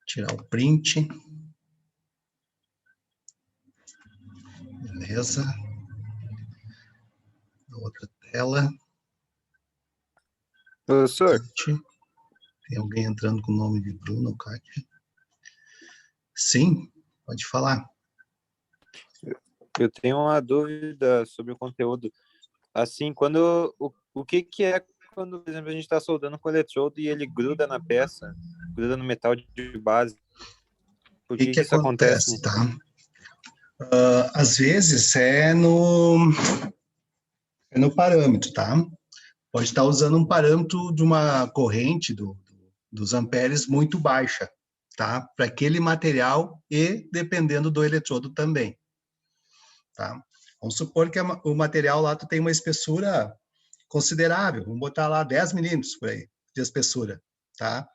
Tirar o print. Beleza. Outra tela. Professor. Tem alguém entrando com o nome de Bruno, Kátia? Sim, pode falar. Eu tenho uma dúvida sobre o conteúdo. Assim, quando o que é quando, por exemplo, a gente está soldando com eletrodo e ele gruda na peça, gruda no metal de base? Por O que que isso acontece, né? acontece, tá? Às vezes é no parâmetro, tá? Pode estar usando um parâmetro de uma corrente dos amperes muito baixa, tá? Para aquele material e dependendo do eletrodo também, tá? Vamos supor que o material lá tu tem uma espessura considerável, vamos botar lá 10 milímetros por aí de espessura, tá?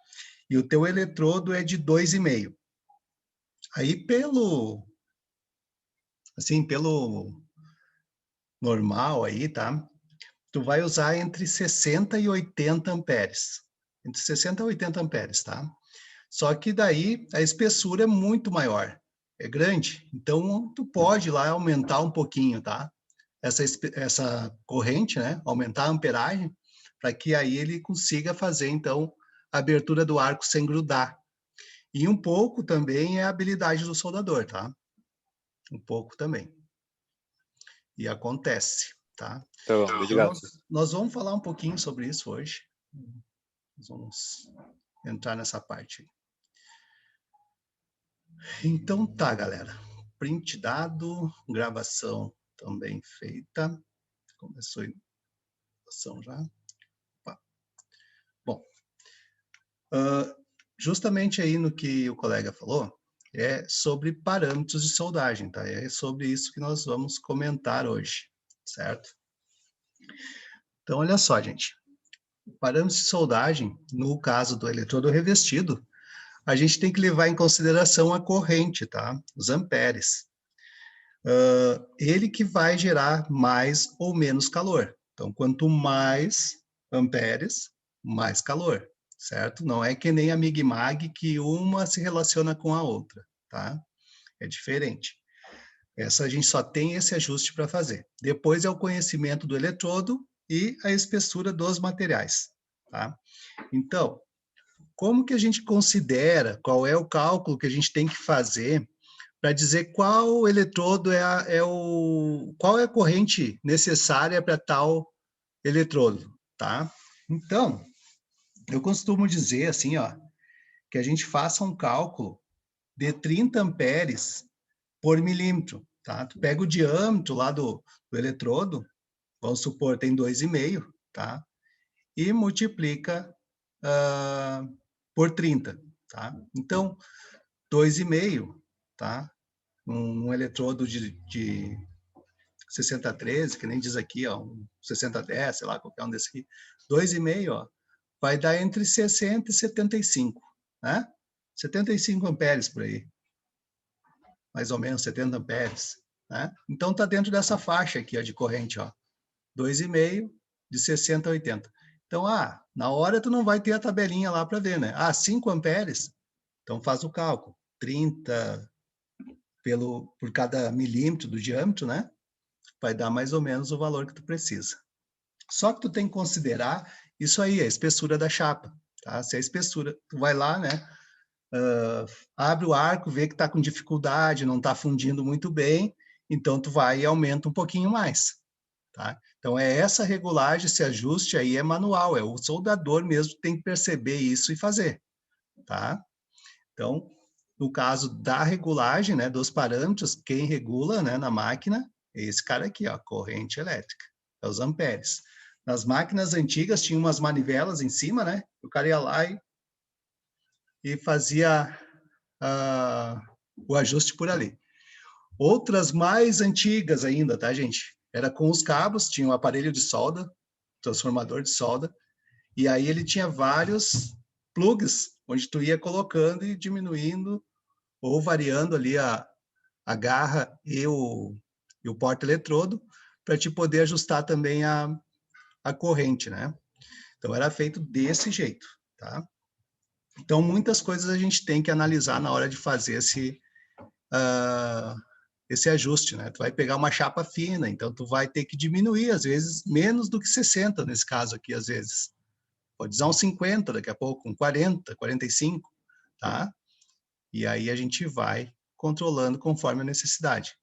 E o teu eletrodo é de 2,5. Aí pelo normal aí, tá? Tu vai usar entre 60 e 80 amperes. Entre 60 e 80 amperes, tá? Só que daí a espessura é muito maior, é grande. Então, tu pode lá aumentar um pouquinho, tá? Essa corrente, né? Aumentar a amperagem, para que aí ele consiga fazer, então, a abertura do arco sem grudar. E um pouco também é a habilidade do soldador, tá? Um pouco também. E acontece, tá? Então, Então, obrigado. nós vamos falar um pouquinho sobre isso hoje. Nós vamos entrar nessa parte. Então tá, galera. Print dado, gravação também feita. Começou a gravação já. Opa. Bom, justamente aí no que o colega falou, é sobre parâmetros de soldagem, tá? É sobre isso que nós vamos comentar hoje, certo? Então, olha só, gente. Parâmetros de soldagem, no caso do eletrodo revestido, a gente tem que levar em consideração a corrente, tá? Os amperes. Ele que vai gerar mais ou menos calor. Então, quanto mais amperes, mais calor, certo? Não é que nem a Mig-Mag, que uma se relaciona com a outra, tá? É diferente. Essa a gente só tem esse ajuste para fazer. Depois é o conhecimento do eletrodo e a espessura dos materiais, tá? Então, como que a gente considera, qual é o cálculo que a gente tem que fazer para dizer qual eletrodo qual é a corrente necessária para tal eletrodo, tá? Então, eu costumo dizer assim, ó, que a gente faça um cálculo de 30 amperes por milímetro, tá? Tu pega o diâmetro lá do eletrodo, vamos supor, tem 2,5, tá? E multiplica por 30, tá? Então, 2,5, tá? Um eletrodo de 6013, que nem diz aqui, ó, um 6010, sei lá, qualquer um desse aqui, 2,5, ó, vai dar entre 60 e 75, né? 75 amperes por aí, mais ou menos 70 amperes, né? Então tá dentro dessa faixa aqui, ó, de corrente, ó, 2,5 de 60 a 80. Então, na hora tu não vai ter a tabelinha lá para ver, né? 5 amperes, então faz o cálculo, 30 por cada milímetro do diâmetro, né? Vai dar mais ou menos o valor que tu precisa. Só que tu tem que considerar isso aí, a espessura da chapa, tá? Se a espessura, tu vai lá, né? Abre o arco, vê que tá com dificuldade, não tá fundindo muito bem, então tu vai e aumenta um pouquinho mais, tá? Então é essa regulagem, esse ajuste aí é manual, é o soldador mesmo que tem que perceber isso e fazer, tá? Então, no caso da regulagem, né, dos parâmetros, quem regula, né, na máquina é esse cara aqui, ó, corrente elétrica, é os amperes. Nas máquinas antigas tinha umas manivelas em cima, né? O cara ia lá e fazia o ajuste por ali. Outras mais antigas ainda, tá, gente? Era com os cabos, tinha um aparelho de solda, transformador de solda, e aí ele tinha vários plugs, onde tu ia colocando e diminuindo ou variando ali a garra e o porta-eletrodo para te poder ajustar também a corrente, né? Então, era feito desse jeito, tá? Então, muitas coisas a gente tem que analisar na hora de fazer esse ajuste, né? Tu vai pegar uma chapa fina, então tu vai ter que diminuir, às vezes, menos do que 60, nesse caso aqui, às vezes. Pode usar uns 50 daqui a pouco, um 40, 45, tá? E aí a gente vai controlando conforme a necessidade.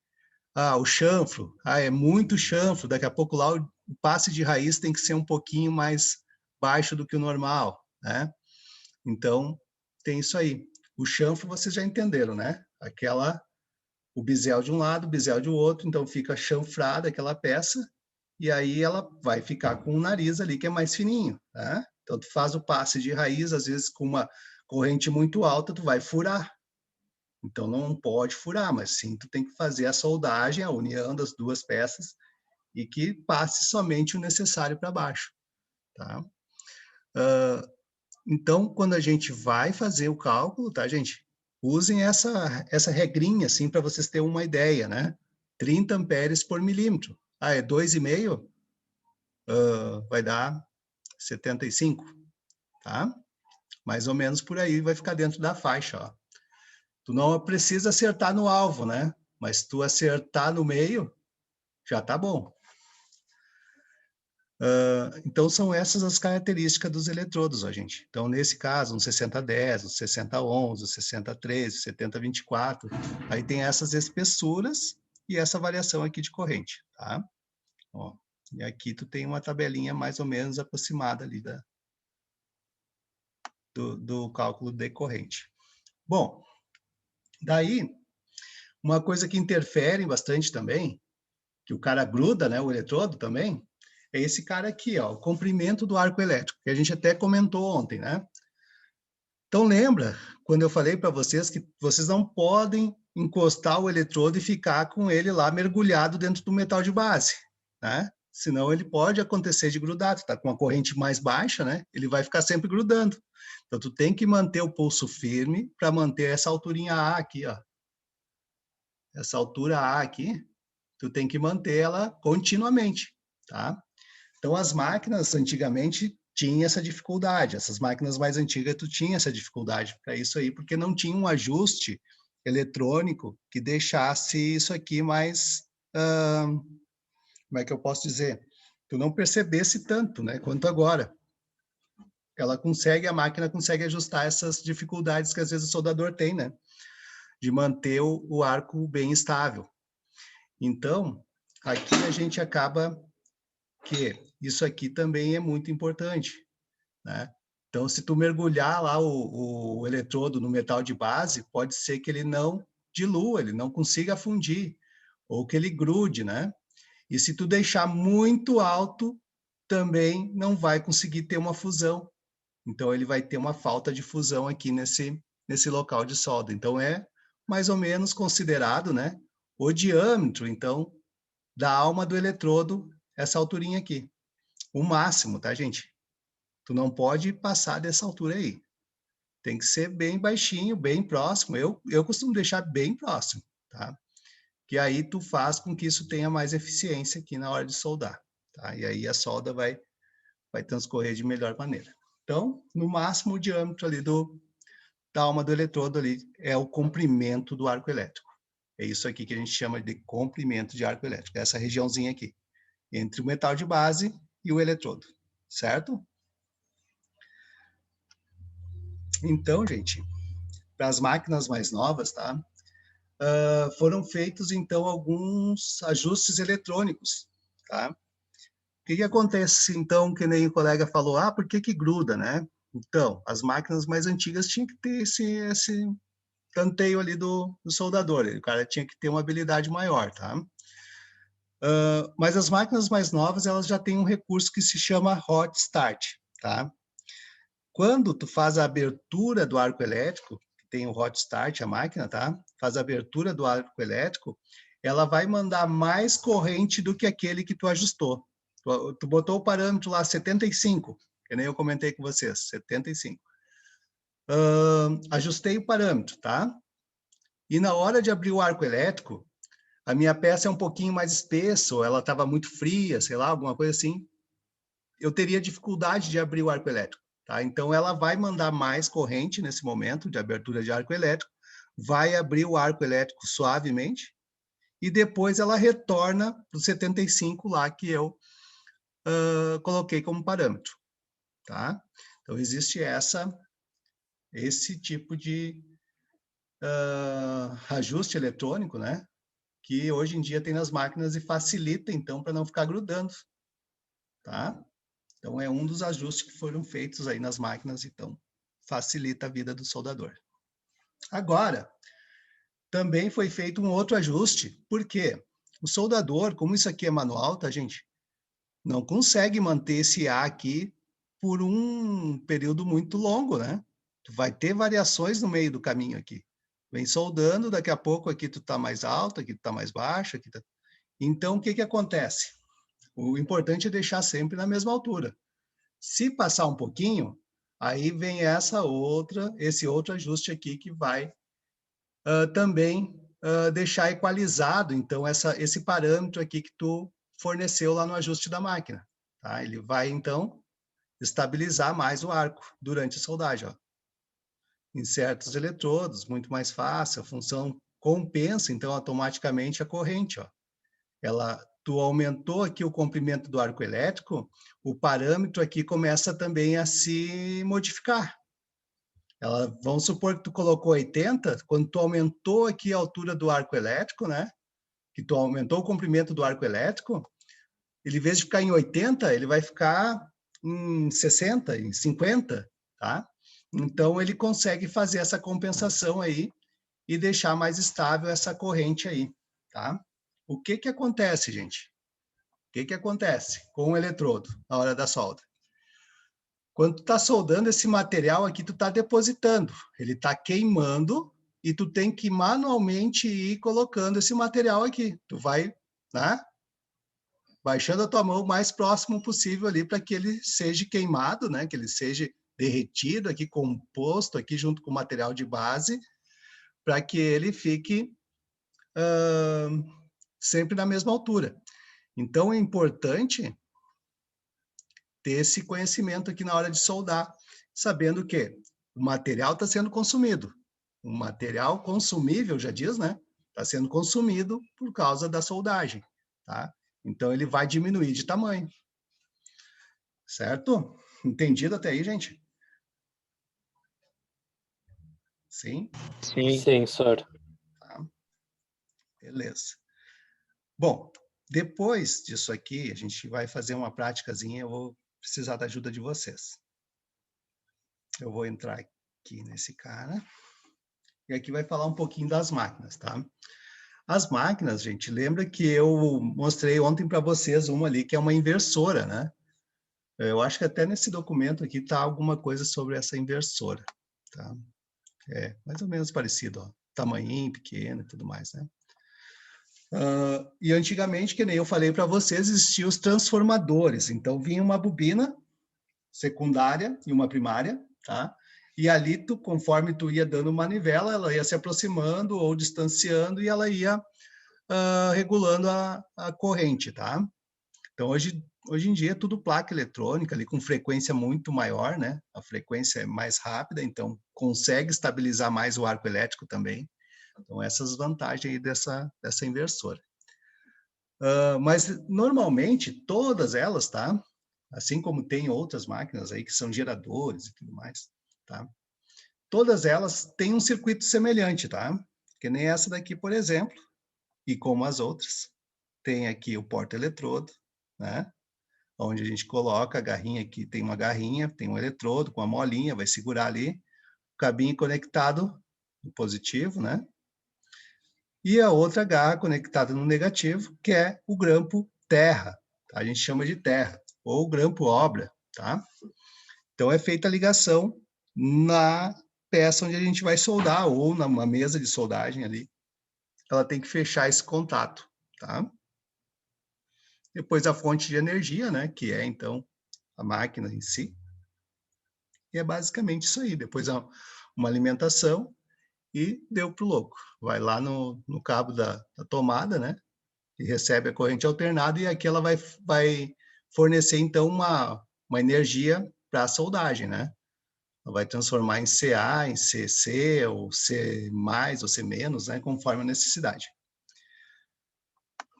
Ah, o chanfro, é muito chanfro, daqui a pouco lá o passe de raiz tem que ser um pouquinho mais baixo do que o normal, né? Então, tem isso aí. O chanfro vocês já entenderam, né? O bisel de um lado, o bisel de outro, então fica chanfrada aquela peça, e aí ela vai ficar com o nariz ali que é mais fininho, tá? Então, tu faz o passe de raiz, às vezes com uma corrente muito alta, tu vai furar. Então, não pode furar, mas sim, tu tem que fazer a soldagem, a união das duas peças, e que passe somente o necessário para baixo, tá? Então, quando a gente vai fazer o cálculo, tá, gente? Usem essa regrinha, assim, para vocês terem uma ideia, né? 30 amperes por milímetro. É 2,5? Vai dar 75, tá? Mais ou menos por aí vai ficar dentro da faixa, ó. Tu não precisa acertar no alvo, né? Mas tu acertar no meio, já tá bom. Então, são essas as características dos eletrodos, ó, gente. Então, nesse caso, um 6010, um 6011, um 6013, 7024, aí tem essas espessuras e essa variação aqui de corrente, tá? Ó, e aqui tu tem uma tabelinha mais ou menos aproximada ali do cálculo de corrente. Bom, daí, uma coisa que interfere bastante também, que o cara gruda, né, o eletrodo também, é esse cara aqui, ó, o comprimento do arco elétrico, que a gente até comentou ontem, né? Então lembra quando eu falei para vocês que vocês não podem encostar o eletrodo e ficar com ele lá mergulhado dentro do metal de base, né? Senão ele pode acontecer de grudar, tu tá com uma corrente mais baixa, né? Ele vai ficar sempre grudando. Então tu tem que manter o pulso firme para manter essa alturinha A aqui, ó. Essa altura A aqui, tu tem que manter ela continuamente, tá? Então, as máquinas, antigamente, tinham essa dificuldade. Essas máquinas mais antigas, tu tinha essa dificuldade para isso aí, porque não tinha um ajuste eletrônico que deixasse isso aqui mais... como é que eu posso dizer? Tu não percebesse tanto, né, quanto agora. A máquina consegue ajustar essas dificuldades que às vezes o soldador tem, né? De manter o arco bem estável. Então, aqui a gente acaba que isso aqui também é muito importante, né? Então, se tu mergulhar lá o eletrodo no metal de base, pode ser que ele não dilua, ele não consiga fundir, ou que ele grude, né? E se tu deixar muito alto, também não vai conseguir ter uma fusão. Então, ele vai ter uma falta de fusão aqui nesse local de solda. Então, é mais ou menos considerado, né, o diâmetro, então, da alma do eletrodo, essa alturinha aqui. O máximo, tá, gente? Tu não pode passar dessa altura aí. Tem que ser bem baixinho, bem próximo. Eu costumo deixar bem próximo, tá? Que aí tu faz com que isso tenha mais eficiência aqui na hora de soldar, tá? E aí a solda vai transcorrer de melhor maneira. Então, no máximo, o diâmetro ali da alma do eletrodo ali é o comprimento do arco elétrico. É isso aqui que a gente chama de comprimento de arco elétrico, essa regiãozinha aqui, entre o metal de base e o eletrodo, certo? Então, gente, para as máquinas mais novas, tá? Foram feitos, então, alguns ajustes eletrônicos, tá? O que acontece, então, que nem o colega falou, por que que gruda, né? Então, as máquinas mais antigas tinham que ter esse tanteio ali do soldador, o cara tinha que ter uma habilidade maior, tá? Mas as máquinas mais novas, elas já têm um recurso que se chama hot start, tá? Quando tu faz a abertura do arco elétrico, tem o hot start, a máquina, tá? Faz a abertura do arco elétrico, ela vai mandar mais corrente do que aquele que tu ajustou. Tu botou o parâmetro lá 75, que nem eu comentei com vocês, 75. Ajustei o parâmetro, tá? E na hora de abrir o arco elétrico, a minha peça é um pouquinho mais espessa, ou ela estava muito fria, sei lá, alguma coisa assim. Eu teria dificuldade de abrir o arco elétrico, tá? Então, ela vai mandar mais corrente nesse momento de abertura de arco elétrico, vai abrir o arco elétrico suavemente, e depois ela retorna para o 75 lá que eu coloquei como parâmetro, tá? Então, existe esse tipo de ajuste eletrônico, né? Que hoje em dia tem nas máquinas e facilita, então, para não ficar grudando, tá? Então, é um dos ajustes que foram feitos aí nas máquinas, então, facilita a vida do soldador. Agora, também foi feito um outro ajuste, porque o soldador, como isso aqui é manual, tá, gente? Não consegue manter esse A aqui por um período muito longo, né? Tu vai ter variações no meio do caminho aqui. Vem soldando, daqui a pouco aqui tu tá mais alto, aqui tu tá mais baixo, aqui tá... Então, o que que acontece? O importante é deixar sempre na mesma altura. Se passar um pouquinho, aí vem esse outro ajuste aqui que vai também deixar equalizado, então, esse parâmetro aqui que tu forneceu lá no ajuste da máquina. Tá? Ele vai, então, estabilizar mais o arco durante a soldagem. Ó. Em certos eletrodos, muito mais fácil, a função compensa, então, automaticamente a corrente. Ó. Tu aumentou aqui o comprimento do arco elétrico, o parâmetro aqui começa também a se modificar. Vamos supor que tu colocou 80, quando tu aumentou aqui a altura do arco elétrico, né? Que tu aumentou o comprimento do arco elétrico, ele, em vez de ficar em 80, ele vai ficar em 60, em 50, tá? Então, ele consegue fazer essa compensação aí e deixar mais estável essa corrente aí, tá? O que que acontece, gente? O que que acontece com o eletrodo na hora da solda? Quando tu tá soldando esse material aqui, tu tá depositando. Ele tá queimando e tu tem que manualmente ir colocando esse material aqui. Tu vai, né? Baixando a tua mão o mais próximo possível ali para que ele seja queimado, né? Que ele seja derretido aqui, composto aqui junto com o material de base, para que ele fique sempre na mesma altura. Então, é importante ter esse conhecimento aqui na hora de soldar, sabendo que o material está sendo consumido. O material consumível, já diz, né? Está sendo consumido por causa da soldagem, tá? Então, ele vai diminuir de tamanho. Certo? Entendido até aí, gente? Sim? Sim, senhor. Tá. Beleza. Bom, depois disso aqui, a gente vai fazer uma práticazinha, eu vou precisar da ajuda de vocês. Eu vou entrar aqui nesse cara, e aqui vai falar um pouquinho das máquinas, tá? As máquinas, gente, lembra que eu mostrei ontem para vocês uma ali que é uma inversora, né? Eu acho que até nesse documento aqui tá alguma coisa sobre essa inversora, tá? É mais ou menos parecido, ó. Tamanhinho, pequeno e tudo mais, né? E antigamente, que nem eu falei para vocês, existiam os transformadores. Então, vinha uma bobina secundária e uma primária, tá? E ali, conforme tu ia dando manivela, ela ia se aproximando ou distanciando e ela ia regulando a corrente, tá? Então, hoje em dia, é tudo placa eletrônica, ali com frequência muito maior, né? A frequência é mais rápida, então consegue estabilizar mais o arco elétrico também. Então, essas vantagens aí dessa inversora. Mas, normalmente, todas elas, tá? Assim como tem outras máquinas aí que são geradores e tudo mais, tá? Todas elas têm um circuito semelhante, tá? Que nem essa daqui, por exemplo, e como as outras. Tem aqui o porta-eletrodo, né? Onde a gente coloca a garrinha aqui, tem uma garrinha, tem um eletrodo com a molinha, vai segurar ali, o cabinho conectado no positivo, né? E a outra garra conectada no negativo, que é o grampo terra, tá? A gente chama de terra, ou grampo obra, tá? Então, é feita a ligação na peça onde a gente vai soldar, ou numa mesa de soldagem ali. Ela tem que fechar esse contato, tá? Depois a fonte de energia, né? Que é, então, a máquina em si. E é basicamente isso aí. Depois uma alimentação e deu pro louco. Vai lá no cabo da tomada, né? E recebe a corrente alternada e aqui ela vai fornecer, então, uma energia para a soldagem, né? Ela vai transformar em Ca, em Cc, ou C+, ou C-, né, conforme a necessidade.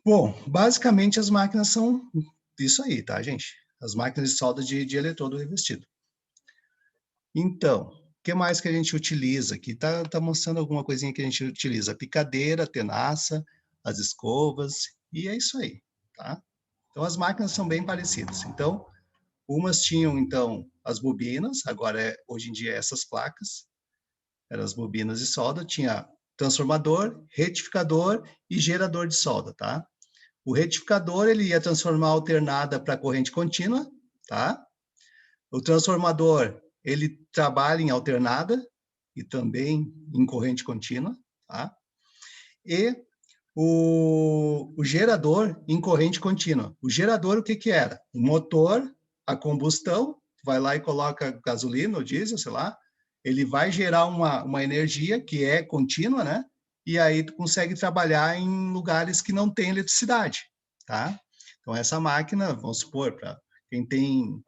Bom, basicamente as máquinas são isso aí, tá, gente? As máquinas de solda de eletrodo revestido. Então, o que mais que a gente utiliza aqui? Tá mostrando alguma coisinha que a gente utiliza. A picadeira, a tenaça, as escovas, e é isso aí, tá? Então, as máquinas são bem parecidas. Então, umas tinham, então, as bobinas, agora, hoje em dia, essas placas, eram as bobinas de solda, tinha transformador, retificador e gerador de solda, tá? O retificador, ele ia transformar a alternada para corrente contínua, tá? O transformador, ele trabalha em alternada e também em corrente contínua, tá? E o gerador em corrente contínua. O gerador, o que que era? O motor, a combustão, vai lá e coloca gasolina ou diesel, sei lá, ele vai gerar uma energia que é contínua, né? E aí tu consegue trabalhar em lugares que não tem eletricidade, tá? Então essa máquina, vamos supor, para quem tem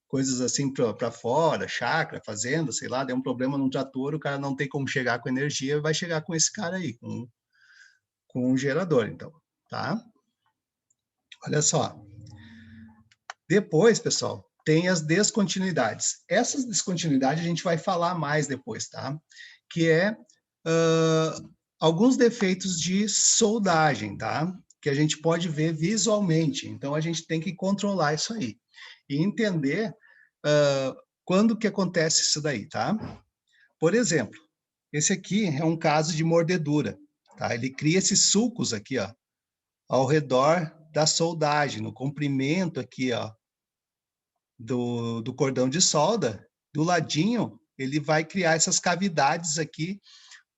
coisas assim para fora, chácara, fazenda, sei lá, deu um problema num trator, o cara não tem como chegar com energia, vai chegar com esse cara aí, com um gerador, então, tá? Olha só. Depois, pessoal, tem as descontinuidades. Essas descontinuidades a gente vai falar mais depois, tá? Que é alguns defeitos de soldagem, tá? Que a gente pode ver visualmente. Então, a gente tem que controlar isso aí. E entender quando que acontece isso daí, tá? Por exemplo, esse aqui é um caso de mordedura, tá? Ele cria esses sulcos aqui, ó, ao redor da soldagem, no comprimento aqui, ó, do cordão de solda, do ladinho, ele vai criar essas cavidades aqui.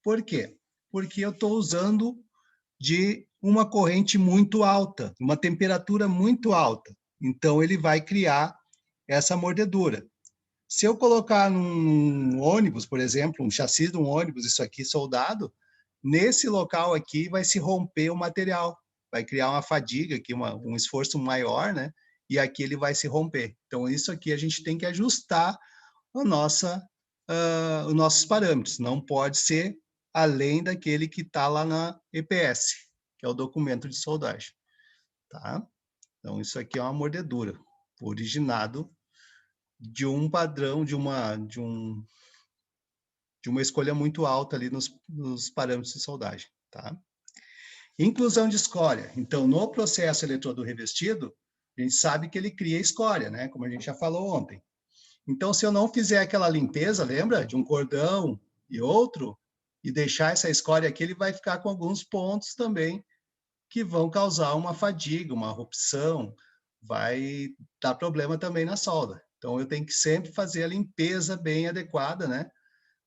Por quê? Porque eu estou usando de uma corrente muito alta, uma temperatura muito alta. Então, ele vai criar essa mordedura. Se eu colocar num ônibus, por exemplo, um chassi de um ônibus, isso aqui soldado, nesse local aqui vai se romper o material, vai criar uma fadiga aqui, um esforço maior, né? E aqui ele vai se romper. Então, isso aqui a gente tem que ajustar os nossos parâmetros. Não pode ser além daquele que está lá na EPS, que é o documento de soldagem. Tá? Então, isso aqui é uma mordedura, originado de um padrão, de uma escolha muito alta ali nos parâmetros de soldagem. Tá? Inclusão de escória. Então, no processo eletrodo revestido, a gente sabe que ele cria escória, né? Como a gente já falou ontem. Então, se eu não fizer aquela limpeza, lembra? De um cordão e outro, e deixar essa escória aqui, ele vai ficar com alguns pontos também que vão causar uma fadiga, uma erupção, vai dar problema também na solda. Então, eu tenho que sempre fazer a limpeza bem adequada, né?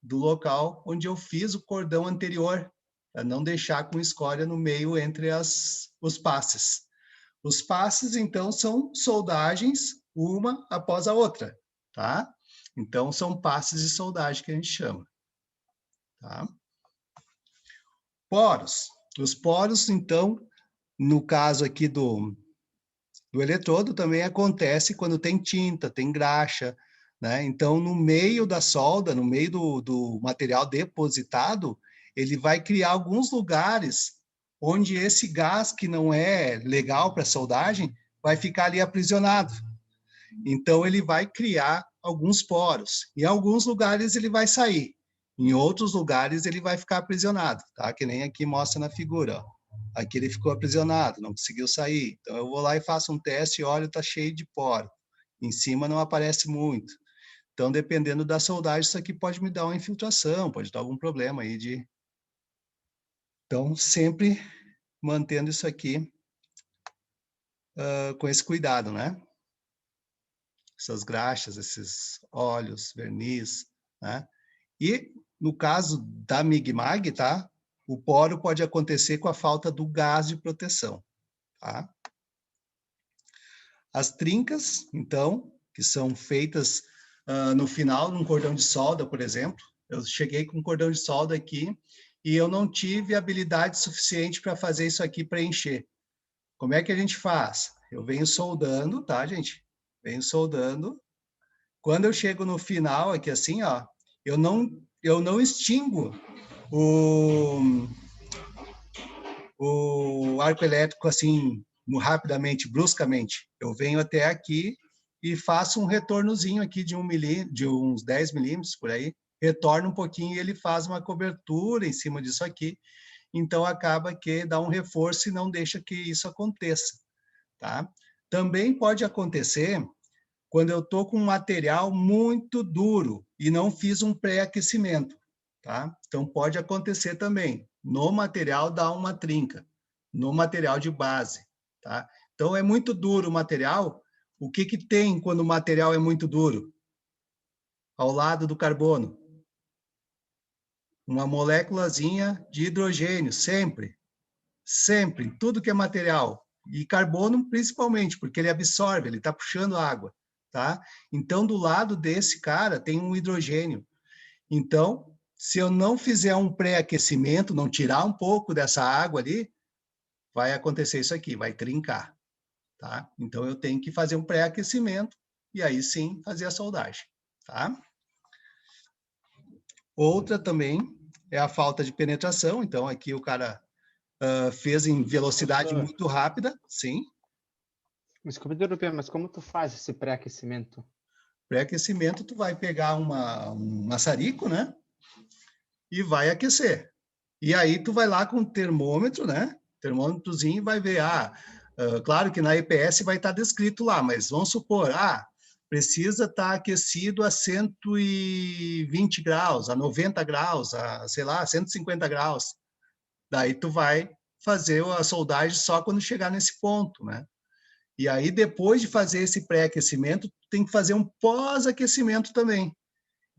Do local onde eu fiz o cordão anterior, para não deixar com escória no meio entre os passes. Os passes, então, são soldagens uma após a outra, tá? Então, são passes de soldagem que a gente chama, tá? Poros. Os poros, então, no caso aqui do eletrodo, também acontece quando tem tinta, tem graxa, né? Então, no meio da solda, no meio do material depositado, ele vai criar alguns lugares onde esse gás que não é legal para soldagem vai ficar ali aprisionado. Então, ele vai criar alguns poros. Em alguns lugares ele vai sair, em outros lugares ele vai ficar aprisionado, tá? Que nem aqui mostra na figura, ó. Aqui ele ficou aprisionado, não conseguiu sair. Então, eu vou lá e faço um teste e olho, está cheio de poro. Em cima não aparece muito. Então, dependendo da soldagem, isso aqui pode me dar uma infiltração, pode dar algum problema aí de... Então, sempre mantendo isso aqui com esse cuidado, né? Essas graxas, esses óleos, verniz, né? E, no caso da MIG-MAG, tá? O poro pode acontecer com a falta do gás de proteção, tá? As trincas, então, que são feitas no final, num cordão de solda, por exemplo. Eu cheguei com um cordão de solda aqui e eu não tive habilidade suficiente para fazer isso aqui preencher. Como é que a gente faz? Eu venho soldando, tá, gente? Venho soldando Quando eu chego no final aqui assim, ó, eu não extingo o arco elétrico assim, rapidamente, bruscamente. Eu venho até aqui e faço um retornozinho aqui de de uns 10 milímetros por aí, retorno um pouquinho e ele faz uma cobertura em cima disso aqui. Então, acaba que dá um reforço e não deixa que isso aconteça, tá? Também pode acontecer quando eu estou com um material muito duro e não fiz um pré-aquecimento, tá? Então, pode acontecer também. No material dá uma trinca, no material de base, tá? Então, é muito duro o material. O que que tem quando o material é muito duro? Ao lado do carbono, uma moléculazinha de hidrogênio, sempre. Sempre, em tudo que é material. E carbono principalmente, porque ele absorve, ele está puxando água, tá? Então, do lado desse cara tem um hidrogênio. Então, se eu não fizer um pré-aquecimento, não tirar um pouco dessa água ali, vai acontecer isso aqui, vai trincar, tá? Então, eu tenho que fazer um pré-aquecimento e aí sim fazer a soldagem, tá? Outra também é a falta de penetração. Então, aqui o cara fez em velocidade Professor, muito rápida, sim. desculpa interromper, mas como tu faz esse pré-aquecimento? Pré-aquecimento, tu vai pegar um maçarico, né? E vai aquecer. E aí tu vai lá com o termômetro, né? Termômetrozinho e vai ver, claro que na EPS vai estar descrito lá, mas vamos supor, precisa estar aquecido a 120 graus, a 90 graus, a, sei lá, 150 graus. Daí tu vai fazer a soldagem só quando chegar nesse ponto, né? E aí, depois de fazer esse pré-aquecimento, tem que fazer um pós-aquecimento também.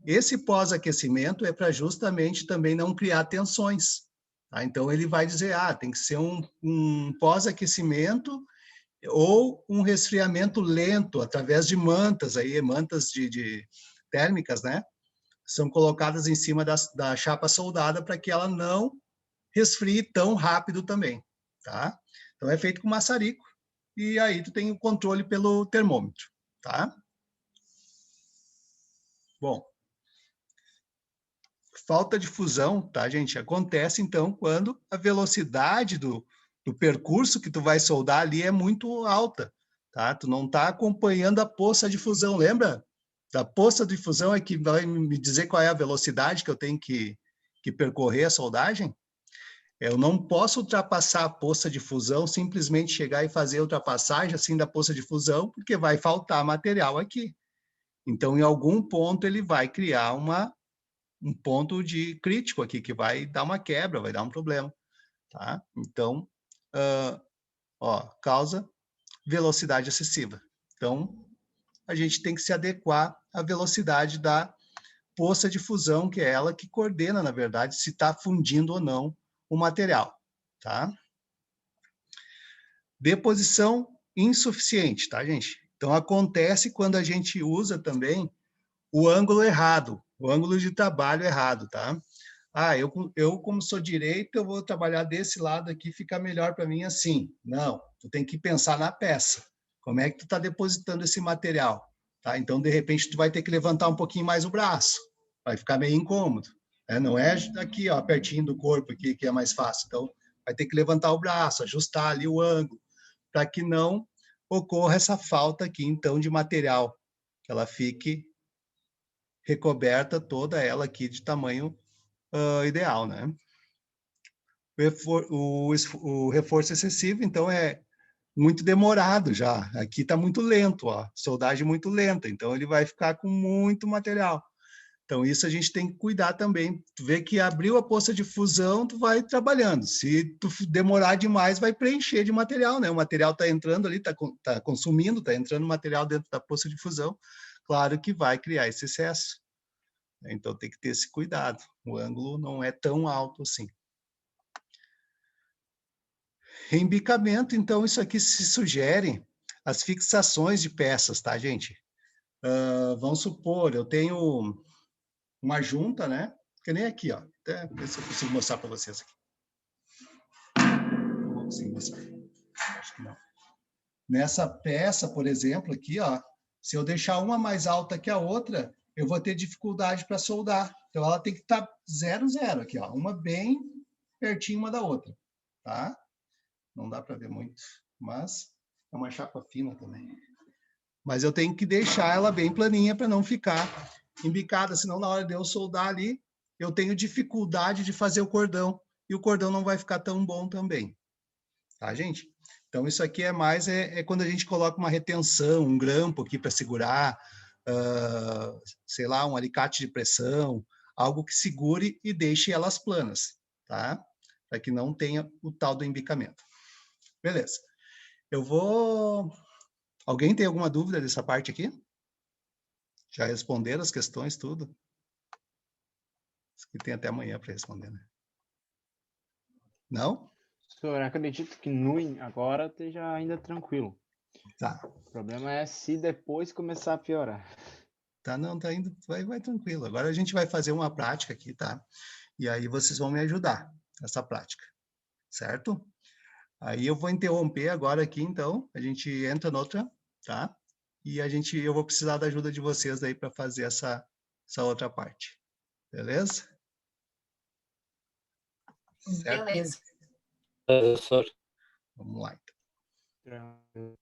Esse pós-aquecimento é para justamente também não criar tensões. Tá? Então, ele vai dizer, tem que ser um pós-aquecimento ou um resfriamento lento, através de mantas, aí, mantas de térmicas, né? São colocadas em cima da chapa soldada para que ela não resfrie tão rápido também. Tá? Então, é feito com maçarico e aí tu tem o controle pelo termômetro, tá? Bom, falta de fusão, tá, gente? Acontece, então, quando a velocidade do percurso que tu vai soldar ali é muito alta, tá? Tu não tá acompanhando a poça de fusão, lembra? Da poça de fusão é que vai me dizer qual é a velocidade que eu tenho que percorrer a soldagem? Eu não posso ultrapassar a poça de fusão, simplesmente chegar e fazer a ultrapassagem assim da poça de fusão, porque vai faltar material aqui. Então, em algum ponto, ele vai criar um ponto de crítico aqui, que vai dar uma quebra, vai dar um problema. Tá? Então, causa velocidade excessiva. Então, a gente tem que se adequar à velocidade da poça de fusão, que é ela que coordena, na verdade, se está fundindo ou não o material. Tá? Deposição insuficiente, tá, gente? Então, acontece quando a gente usa também o ângulo errado, o ângulo de trabalho errado, tá? Eu como sou direito, eu vou trabalhar desse lado aqui, fica melhor para mim assim. Não, tu tem que pensar na peça. Como é que tu está depositando esse material? Tá? Então, de repente, tu vai ter que levantar um pouquinho mais o braço. Vai ficar meio incômodo. Né? Não é aqui, ó, pertinho do corpo aqui, que é mais fácil. Então, vai ter que levantar o braço, ajustar ali o ângulo, para que não ocorra essa falta aqui, então, de material, que ela fique recoberta toda ela aqui de tamanho ideal, né? O reforço excessivo, então, é muito demorado já. Aqui está muito lento, ó, soldagem muito lenta, então ele vai ficar com muito material. Então, isso a gente tem que cuidar também. Tu vê que abriu a poça de fusão, tu vai trabalhando. Se tu demorar demais, vai preencher de material, né? O material está entrando ali, tá consumindo, está entrando material dentro da poça de fusão. Claro que vai criar esse excesso. Então, tem que ter esse cuidado. O ângulo não é tão alto assim. Embicamento, então, isso aqui se sugere as fixações de peças, tá, gente? Vamos supor, eu tenho uma junta, né? Que nem aqui, ó. Até ver se eu consigo mostrar para vocês aqui. Não vou conseguir mostrar. Acho que não. Nessa peça, por exemplo, aqui, ó, Se eu deixar uma mais alta que a outra, eu vou ter dificuldade para soldar. Então, ela tem que estar 0, 0 aqui, ó. Uma bem pertinho uma da outra, tá? Não dá para ver muito, mas é uma chapa fina também. Mas eu tenho que deixar ela bem planinha para não ficar embicada, senão na hora de eu soldar ali, eu tenho dificuldade de fazer o cordão, e o cordão não vai ficar tão bom também. Tá, gente? Então, isso aqui é mais quando a gente coloca uma retenção, um grampo aqui para segurar, sei lá, um alicate de pressão, algo que segure e deixe elas planas, tá? Para que não tenha o tal do embicamento. Beleza. Eu vou... Alguém tem alguma dúvida dessa parte aqui? Já responderam as questões, tudo? Isso aqui tem até amanhã para responder, né? Não? Senhor, acredito que no agora esteja ainda tranquilo. Tá. O problema é se depois começar a piorar. Tá, não, tá indo, vai tranquilo. Agora a gente vai fazer uma prática aqui, tá? E aí vocês vão me ajudar nessa prática, certo? Aí eu vou interromper agora aqui, então, a gente entra noutra, tá? E eu vou precisar da ajuda de vocês aí para fazer essa outra parte. Beleza? Certo? Beleza. Professor. Vamos lá, então. Tranquilo.